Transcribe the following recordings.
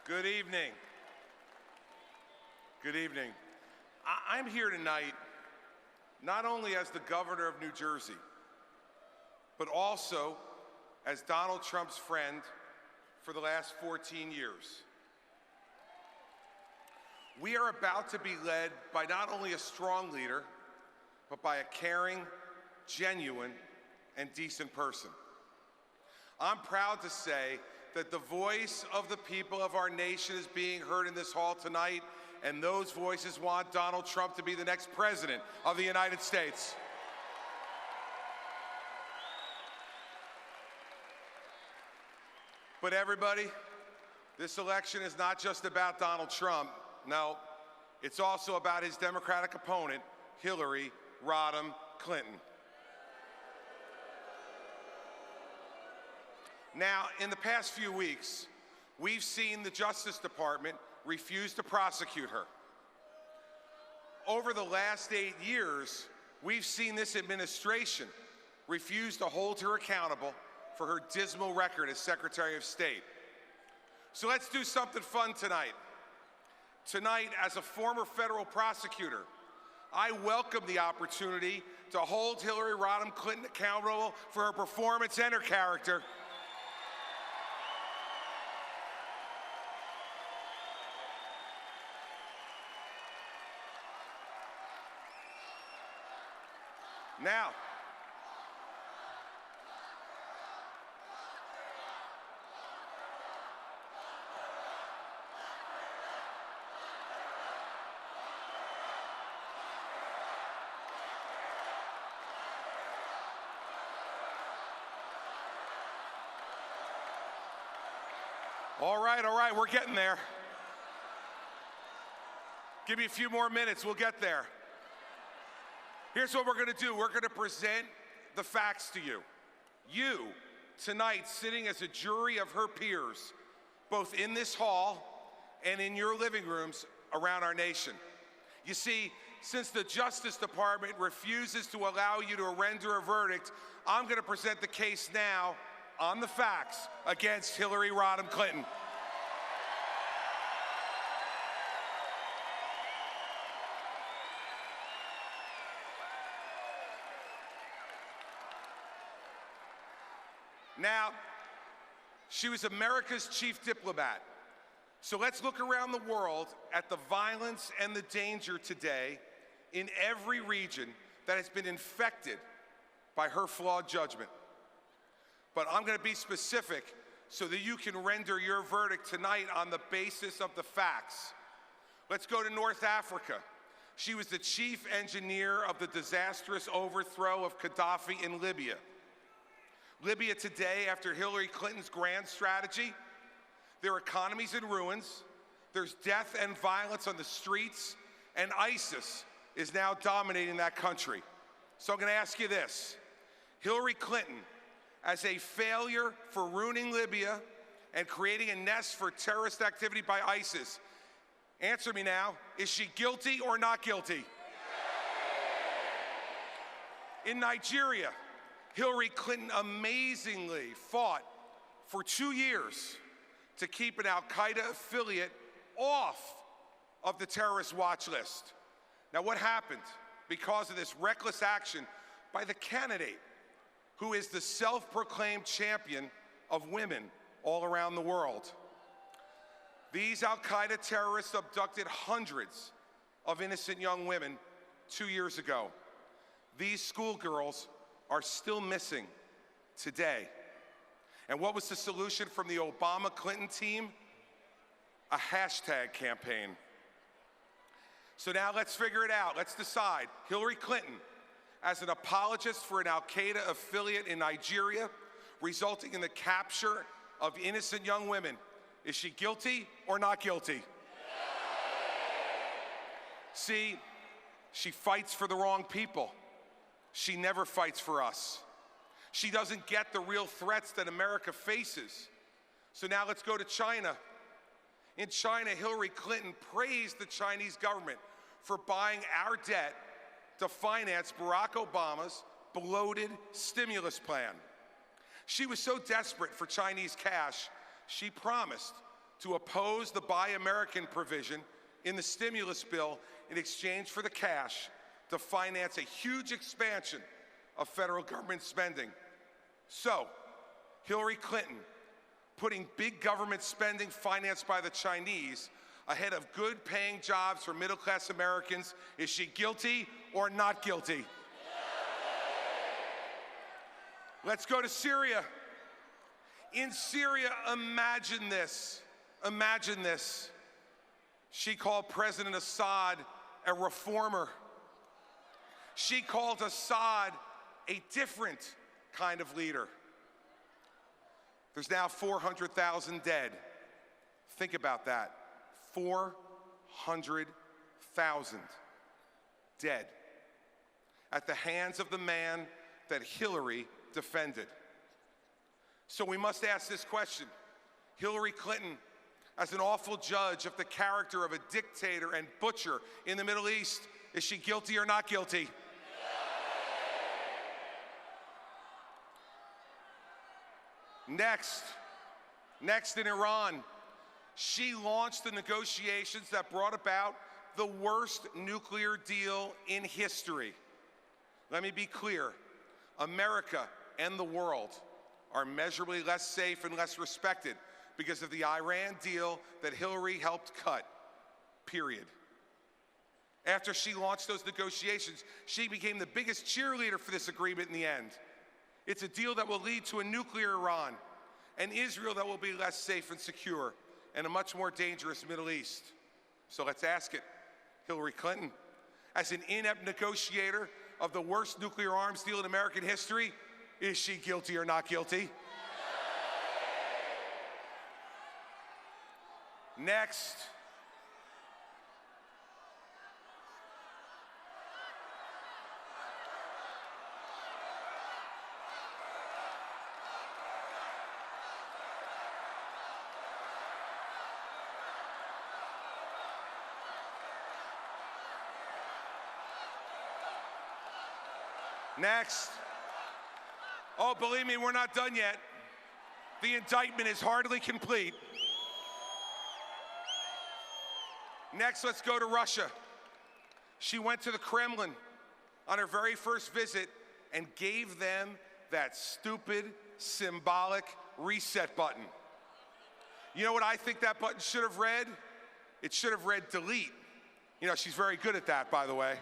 Good evening. Good evening. I'm here tonight not only as the governor of New Jersey, but also as Donald Trump's friend for the last 14 years. We are about to be led by not only a strong leader, but by a caring, genuine, and decent person. I'm proud to say that the voice of the people of our nation is being heard in this hall tonight, and those voices want Donald Trump to be the next president of the United States. But everybody, this election is not just about Donald Trump. No, it's also about his Democratic opponent, Hillary Rodham Clinton. Now, in the past few weeks, we've seen the Justice Department refuse to prosecute her. Over the last 8 years, we've seen this administration refuse to hold her accountable for her dismal record as Secretary of State. So let's do something fun tonight. Tonight, as a former federal prosecutor, I welcome the opportunity to hold Hillary Rodham Clinton accountable for her performance and her character. Now, all right, we're getting there. Give me a few more minutes, we'll get there. Here's what we're going to do. We're going to present the facts to you. You, tonight, sitting as a jury of her peers, both in this hall and in your living rooms around our nation. You see, since the Justice Department refuses to allow you to render a verdict, I'm going to present the case now on the facts against Hillary Rodham Clinton. Now, she was America's chief diplomat. So let's look around the world at the violence and the danger today in every region that has been infected by her flawed judgment. But I'm going to be specific so that you can render your verdict tonight on the basis of the facts. Let's go to North Africa. She was the chief engineer of the disastrous overthrow of Gaddafi in Libya. Libya today, after Hillary Clinton's grand strategy, their economy's in ruins, there's death and violence on the streets, and ISIS is now dominating that country. So I'm going to ask you this. Hillary Clinton, as a failure for ruining Libya and creating a nest for terrorist activity by ISIS, answer me now, is she guilty or not guilty? In Nigeria, Hillary Clinton amazingly fought for 2 years to keep an al-Qaeda affiliate off of the terrorist watch list. Now, what happened because of this reckless action by the candidate who is the self-proclaimed champion of women all around the world? These al-Qaeda terrorists abducted hundreds of innocent young women 2 years ago. These schoolgirls are still missing today. And what was the solution from the Obama-Clinton team? A hashtag campaign. So now let's figure it out. Let's decide. Hillary Clinton, as an apologist for an al-Qaeda affiliate in Nigeria, resulting in the capture of innocent young women, is she guilty or not guilty? See, she fights for the wrong people. She never fights for us. She doesn't get the real threats that America faces. So now let's go to China. In China, Hillary Clinton praised the Chinese government for buying our debt to finance Barack Obama's bloated stimulus plan. She was so desperate for Chinese cash, she promised to oppose the Buy American provision in the stimulus bill in exchange for the cash to finance a huge expansion of federal government spending. So, Hillary Clinton, putting big government spending financed by the Chinese ahead of good-paying jobs for middle-class Americans, is she guilty or not guilty? Let's go to Syria. In Syria, imagine this. Imagine this. She called President Assad a reformer. She called Assad a different kind of leader. There's now 400,000 dead. Think about that. 400,000 dead at the hands of the man that Hillary defended. So we must ask this question. Hillary Clinton, as an awful judge of the character of a dictator and butcher in the Middle East, is she guilty or not guilty? Next in Iran, she launched the negotiations that brought about the worst nuclear deal in history. Let me be clear, America and the world are measurably less safe and less respected because of the Iran deal that Hillary helped cut, period. After she launched those negotiations, she became the biggest cheerleader for this agreement in the end. It's a deal that will lead to a nuclear Iran, an Israel that will be less safe and secure, and a much more dangerous Middle East. So let's ask it. Hillary Clinton, as an inept negotiator of the worst nuclear arms deal in American history, is she guilty or not guilty? Next. Next. Oh, believe me, we're not done yet. The indictment is hardly complete. Next, let's go to Russia. She went to the Kremlin on her very first visit and gave them that stupid, symbolic reset button. You know what I think that button should have read? It should have read delete. You know, she's very good at that, by the way.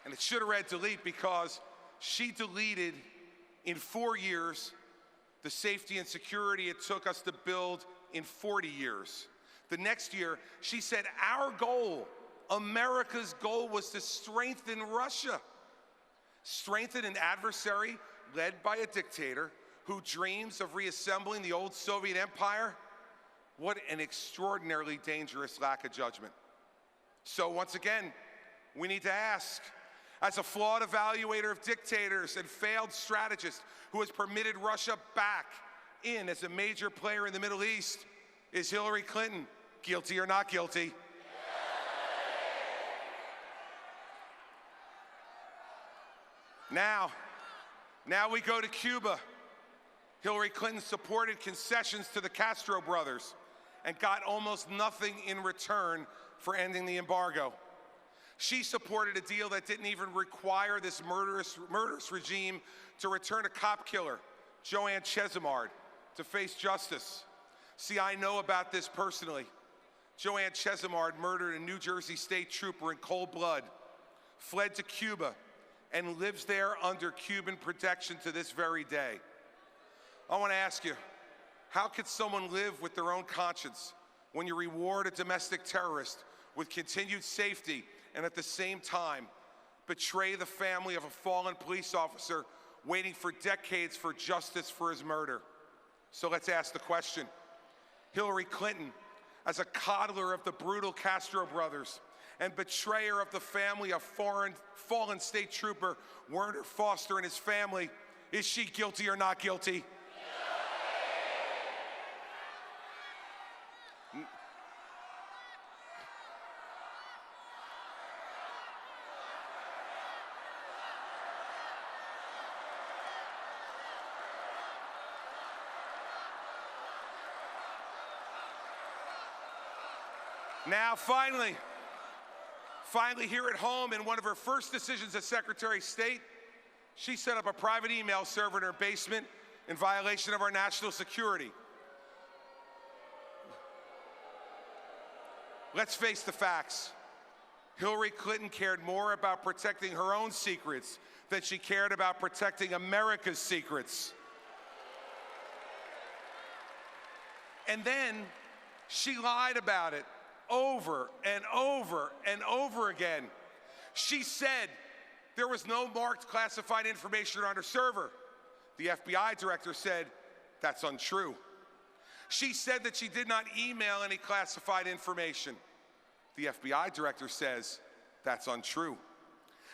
And it should have read delete because she deleted in 4 years the safety and security it took us to build in 40 years. The next year, she said our goal, America's goal, was to strengthen Russia. Strengthen an adversary led by a dictator who dreams of reassembling the old Soviet empire? What an extraordinarily dangerous lack of judgment. So once again, we need to ask, as a flawed evaluator of dictators and failed strategist who has permitted Russia back in as a major player in the Middle East, is Hillary Clinton guilty or not guilty? Now we go to Cuba. Hillary Clinton supported concessions to the Castro brothers and got almost nothing in return for ending the embargo. She supported a deal that didn't even require this murderous regime to return a cop killer, Joanne Chesimard, to face justice. See, I know about this personally. Joanne Chesimard murdered a New Jersey state trooper in cold blood, fled to Cuba, and lives there under Cuban protection to this very day. I want to ask you, how could someone live with their own conscience when you reward a domestic terrorist with continued safety and at the same time betray the family of a fallen police officer waiting for decades for justice for his murder? So let's ask the question. Hillary Clinton, as a coddler of the brutal Castro brothers and betrayer of the family of fallen state trooper Werner Foster and his family, is she guilty or not guilty? Now, finally here at home, in one of her first decisions as Secretary of State, she set up a private email server in her basement in violation of our national security. Let's face the facts. Hillary Clinton cared more about protecting her own secrets than she cared about protecting America's secrets. And then she lied about it over and over and over again. She said there was no marked classified information on her server. The FBI director said that's untrue. She said that she did not email any classified information. The FBI director says that's untrue.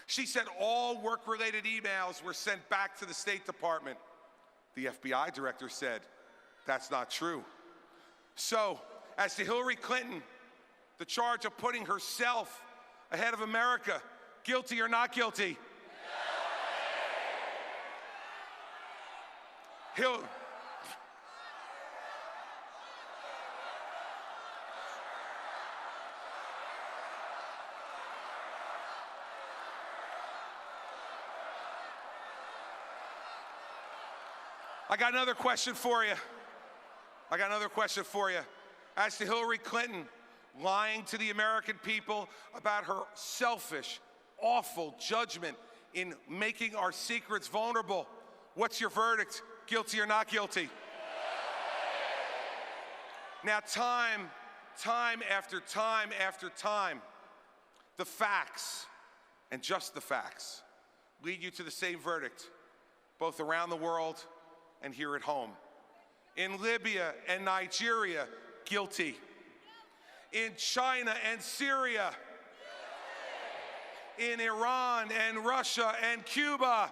She said all work-related emails were sent back to the State Department. The FBI director said that's not true. So, as to Hillary Clinton, the charge of putting herself ahead of America, guilty or not guilty? I got another question for you. As to Hillary Clinton lying to the American people about her selfish, awful judgment in making our secrets vulnerable, what's your verdict? Guilty or not guilty? Now, time after time, the facts, and just the facts, lead you to the same verdict, both around the world and here at home. In Libya and Nigeria, guilty. In China and Syria, in Iran and Russia and Cuba,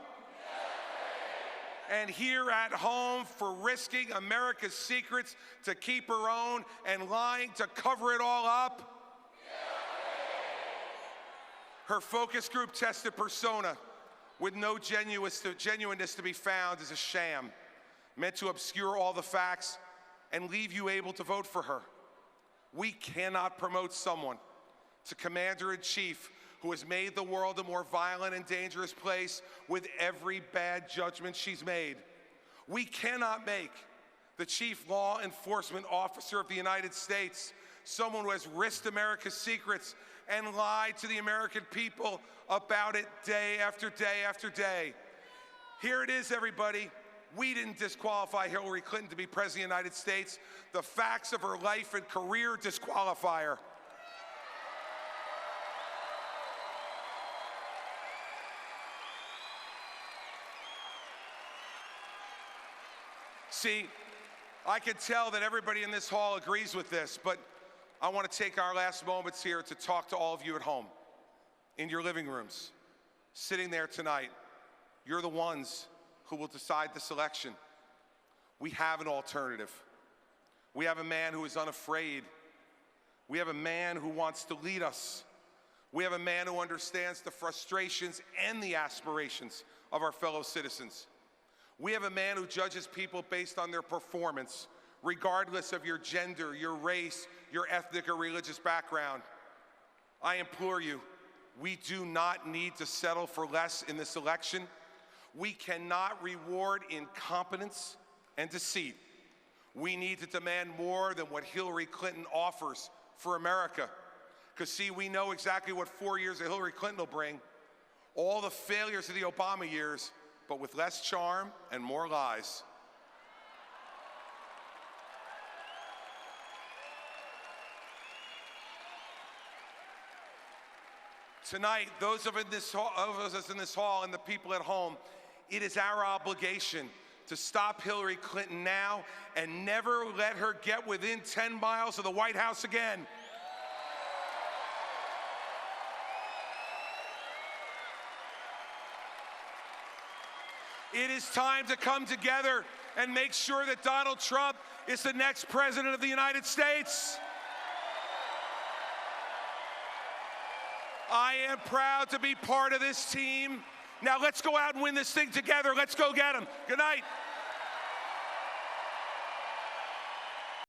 and here at home for risking America's secrets to keep her own and lying to cover it all up. Her focus group tested persona with no genuineness to be found is a sham, meant to obscure all the facts and leave you able to vote for her. We cannot promote someone to commander-in-chief who has made the world a more violent and dangerous place with every bad judgment she's made. We cannot make the chief law enforcement officer of the United States someone who has risked America's secrets and lied to the American people about it day after day after day. Here it is, everybody. We didn't disqualify Hillary Clinton to be President of the United States. The facts of her life and career disqualify her. See, I can tell that everybody in this hall agrees with this, but I want to take our last moments here to talk to all of you at home, in your living rooms, sitting there tonight. You're the ones who will decide this election. We have an alternative. We have a man who is unafraid. We have a man who wants to lead us. We have a man who understands the frustrations and the aspirations of our fellow citizens. We have a man who judges people based on their performance, regardless of your gender, your race, your ethnic or religious background. I implore you, we do not need to settle for less in this election. We cannot reward incompetence and deceit. We need to demand more than what Hillary Clinton offers for America. Because see, we know exactly what 4 years of Hillary Clinton will bring. All the failures of the Obama years, but with less charm and more lies. Tonight, those of us in this hall and the people at home, it is our obligation to stop Hillary Clinton now and never let her get within 10 miles of the White House again. It is time to come together and make sure that Donald Trump is the next president of the United States. I am proud to be part of this team. Now let's go out and win this thing together. Let's go get him. Good night.